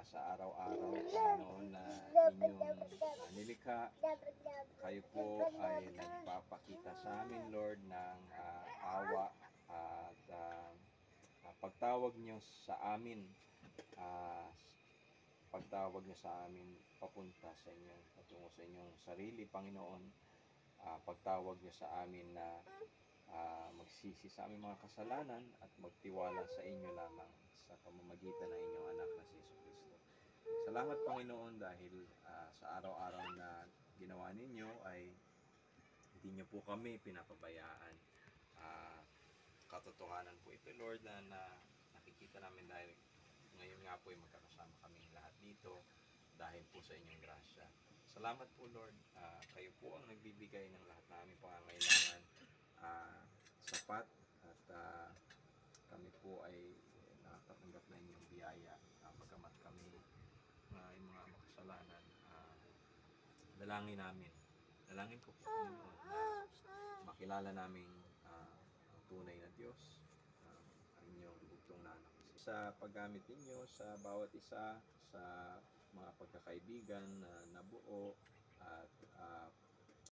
sa araw-araw, Panginoon, na inyong nilikha. Kayo po ay nagpapakita sa amin, Lord, ng awa at pagtawag nyo sa amin, pagtawag nyo sa amin papunta sa inyong, patungo sa inyong sarili, Panginoon. Pagtawag nyo sa amin na magsisi sa aming mga kasalanan at magtiwala sa inyo lamang sa pamamagitan ng inyong anak na si Jesucristo. Salamat, Panginoon, dahil sa araw-araw na ginawa ninyo ay hindi nyo po kami pinapabayaan. Katotohanan po ito, Lord, na nakikita namin dahil ngayon nga po ay magkakasama kami lahat dito dahil po sa inyong grasya. Salamat po, Lord. Kayo po ang nagbibigay ng lahat ng aming pangangailangan, sapat, at kami po ay nakakatanggap na inyong biyaya. Pagkamat kami yung mga makasalanan, dalangin ko po, Panginoon, na makilala namin ang tunay na Diyos, ang inyong bugtong na anak. Sa paggamit ninyo sa bawat isa, sa mga pagkakaibigan na nabuo, at